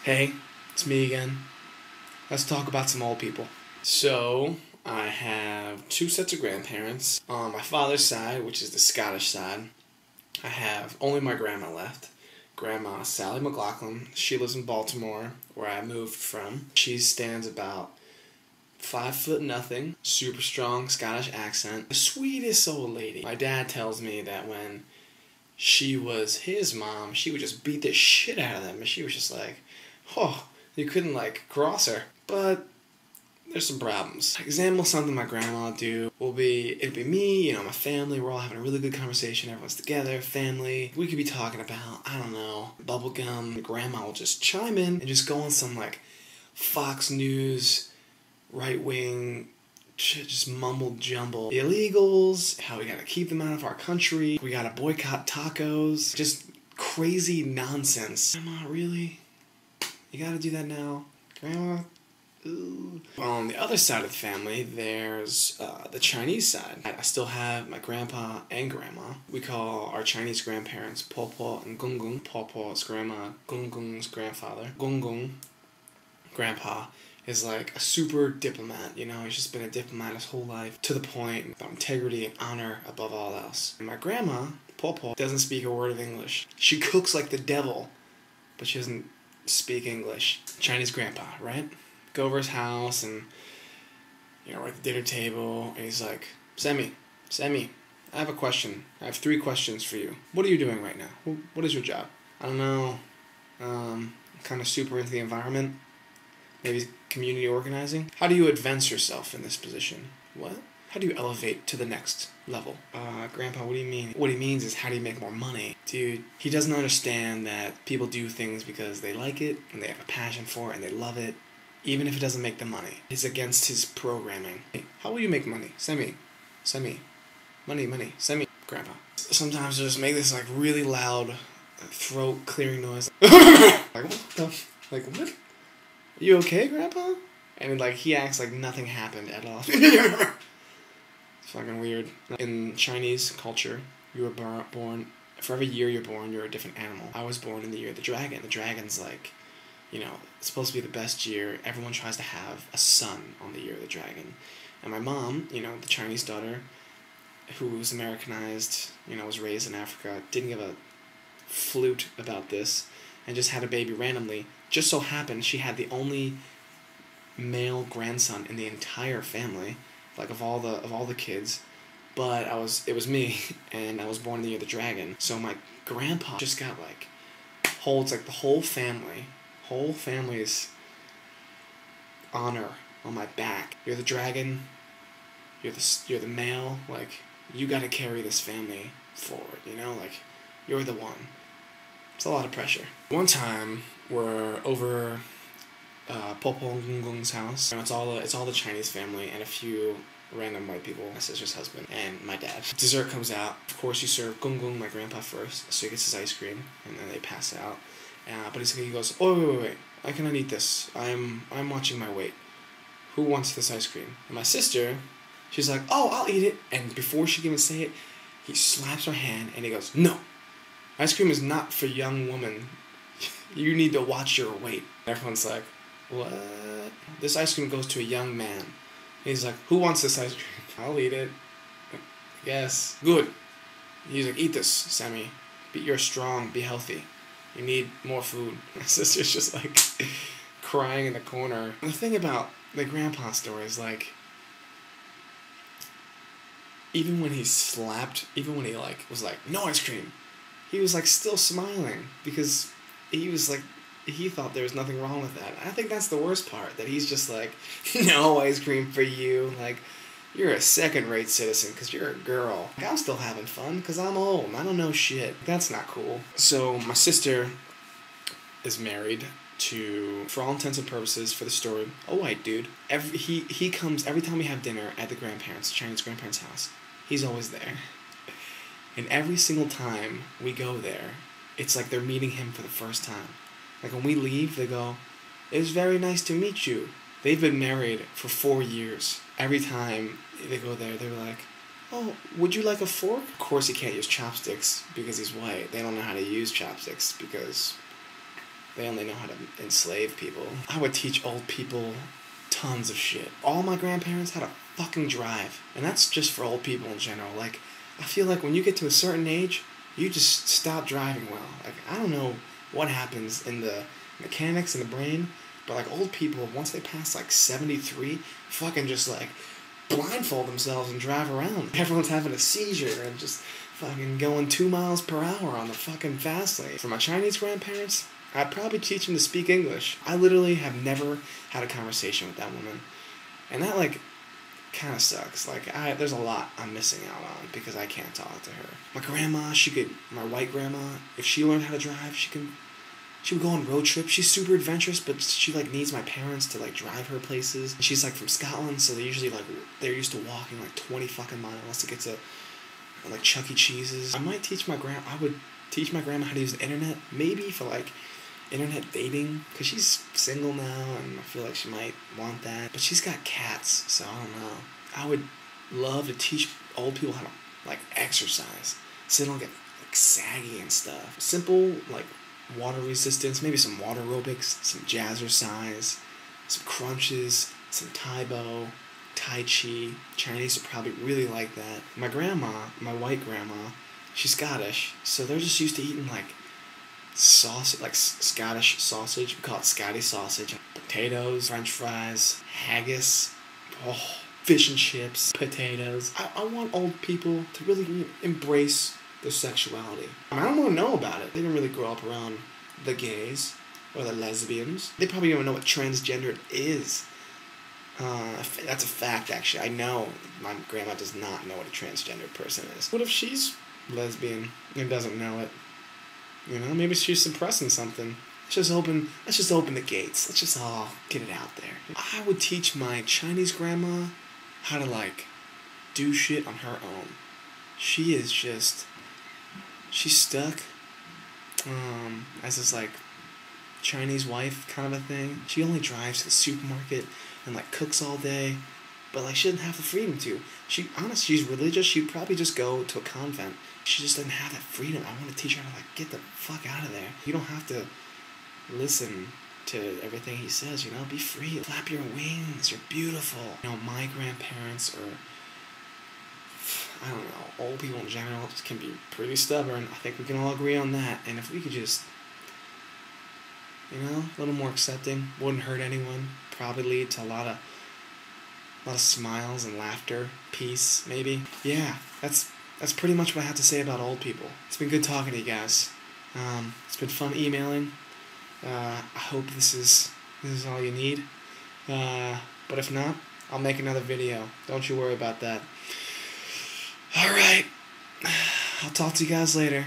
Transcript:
Hey, it's me again. Let's talk about some old people. So, I have two sets of grandparents. On my father's side, which is the Scottish side, I have only my grandma left. Grandma Sally McLaughlin. She lives in Baltimore, where I moved from. She stands about 5'0", super strong Scottish accent. The sweetest old lady. My dad tells me that when she was his mom, she would just beat the shit out of them, and she was just like, oh, you couldn't cross her. But there's some problems. Example, something my grandma would do it'd be me, my family, we're all having a really good conversation, everyone's together, family. We could be talking about, I don't know, bubblegum. Grandma will just chime in and just go on some Fox News, right-wing, just mumble jumble. The illegals, how we gotta keep them out of our country, we gotta boycott tacos, just crazy nonsense. Grandma, really? You gotta do that now? Grandma? Ooh. Well, on the other side of the family, there's the Chinese side. I still have my grandpa and grandma. We call our Chinese grandparents Po Po and Gung Gung. Po Po is grandma, Gung Gung's grandfather. Gung Gung, grandpa, is like a super diplomat, he's just been a diplomat his whole life, to the point of integrity and honor above all else. And my grandma, Po Po, doesn't speak a word of English. She cooks like the devil, but she doesn't speak English. Chinese grandpa, right? Go over his house and, we're at the dinner table, and he's like, Sammy, I have a question. I have 3 questions for you. What are you doing right now? What is your job? I don't know. Kind of super into the environment. Maybe community organizing. How do you advance yourself in this position? What? How do you elevate to the next level? Grandpa, what do you mean? What he means is, how do you make more money? Dude, he doesn't understand that people do things because they like it, and they have a passion for it, and they love it, even if it doesn't make them money. It's against his programming. Hey, how will you make money? Send me. Money, send me. Grandpa. Sometimes I just make this really loud throat clearing noise. What the? What? Are you okay, Grandpa? And he acts like nothing happened at all. It's fucking weird. In Chinese culture, you were born, for every year you're born, you're a different animal. I was born in the year of the dragon. The dragon's it's supposed to be the best year. Everyone tries to have a son on the year of the dragon. And my mom, the Chinese daughter, who was Americanized, was raised in Africa, didn't give a flute about this, and just had a baby randomly. Just so happened she had the only male grandson in the entire family, of all the kids. But it was me, and I was born in the year of the dragon. So my grandpa just got holds the whole family's honor on my back. You're the dragon. You're the male. You gotta carry this family forward. You're the one. It's a lot of pressure. One time we're over Popo and Gung's house. It's all the Chinese family and a few random white people. My sister's husband and my dad. Dessert comes out. Of course, you serve Gung, my grandpa, first, so he gets his ice cream, and then they pass out. But he goes, oh, wait, I cannot eat this. I'm watching my weight. Who wants this ice cream? And my sister, she's like, oh, I'll eat it. And before she can even say it, he slaps her hand and he goes, no, ice cream is not for young women. You need to watch your weight. Everyone's like, what? This ice cream goes to a young man. And he's like, who wants this ice cream? I'll eat it. Yes. Good. He's like, eat this, Sammy. You're strong. Be healthy. You need more food. My sister's just crying in the corner. And the thing about the grandpa story is even when he slapped, even when he was no ice cream, he was still smiling because he was he thought there was nothing wrong with that. I think that's the worst part, that he's just no ice cream for you. You're a second-rate citizen because you're a girl. I'm still having fun because I'm old and I don't know shit. That's not cool. So my sister is married to, for all intents and purposes, for the story, a white dude. He comes every time we have dinner at the Chinese grandparents' house. He's always there. And every single time we go there, it's they're meeting him for the first time. When we leave, they go, it was very nice to meet you. They've been married for 4 years. Every time they go there, they're like, oh, would you like a fork? Of course he can't use chopsticks because he's white. They don't know how to use chopsticks because They only know how to enslave people. I would teach old people tons of shit. All my grandparents had a fucking drive. And that's just for old people in general. Like, I feel like when you get to a certain age, you just stop driving well. Like, I don't know what happens in the mechanics in the brain, but like old people, once they pass like 73, fucking just like blindfold themselves and drive around. Everyone's having a seizure and just fucking going 2 miles per hour on the fucking fast lane. For my Chinese grandparents, I'd probably teach them to speak English. I literally have never had a conversation with that woman. And that, like, kind of sucks. Like, there's a lot I'm missing out on because I can't talk to her. My grandma, my white grandma, if she learned how to drive, she would go on road trips. She's super adventurous, but she, like, needs my parents to, like, drive her places. She's, like, from Scotland, so they're used to walking, like, 20 fucking miles to get to, like, Chuck E. Cheese's. I would teach my grandma how to use the internet, maybe for, like, internet dating, because she's single now, and I feel like she might want that. But she's got cats, so I don't know. I would love to teach old people how to, like, exercise, so they don't get, like, saggy and stuff. Simple, like, water resistance, maybe some water aerobics, some jazzercise, some crunches, some Taibo, Tai Chi. Chinese would probably really like that. My grandma, my white grandma, she's Scottish, so they're just used to eating, like, sausage, like Scottish sausage. We call it Scotty sausage. Potatoes, French fries, haggis, fish and chips, potatoes. I want old people to really embrace their sexuality. I don't want to know about it. They didn't really grow up around the gays or the lesbians. They probably don't know what transgender is. That's a fact, actually. I know my grandma does not know what a transgender person is. What if she's lesbian and doesn't know it? You know, maybe she's suppressing something. Let's just open the gates. Let's just all get it out there. I would teach my Chinese grandma how to, like, do shit on her own. She's stuck as this, like, Chinese wife kind of a thing. She only drives to the supermarket and, like, cooks all day, but, like, she doesn't have the freedom to. She's religious. She'd probably just go to a convent. She just doesn't have that freedom. I want to teach her to, like, get the fuck out of there. You don't have to listen to everything he says, you know? Be free. Flap your wings. You're beautiful. You know, my grandparents, or I don't know, old people in general just can be pretty stubborn. I think we can all agree on that. And if we could just, you know, a little more accepting, wouldn't hurt anyone, probably lead to a lot of smiles and laughter, peace, maybe. Yeah, that's pretty much what I have to say about old people. It's been good talking to you guys. It's been fun emailing. I hope this is all you need. But if not, I'll make another video. Don't you worry about that. Alright. I'll talk to you guys later.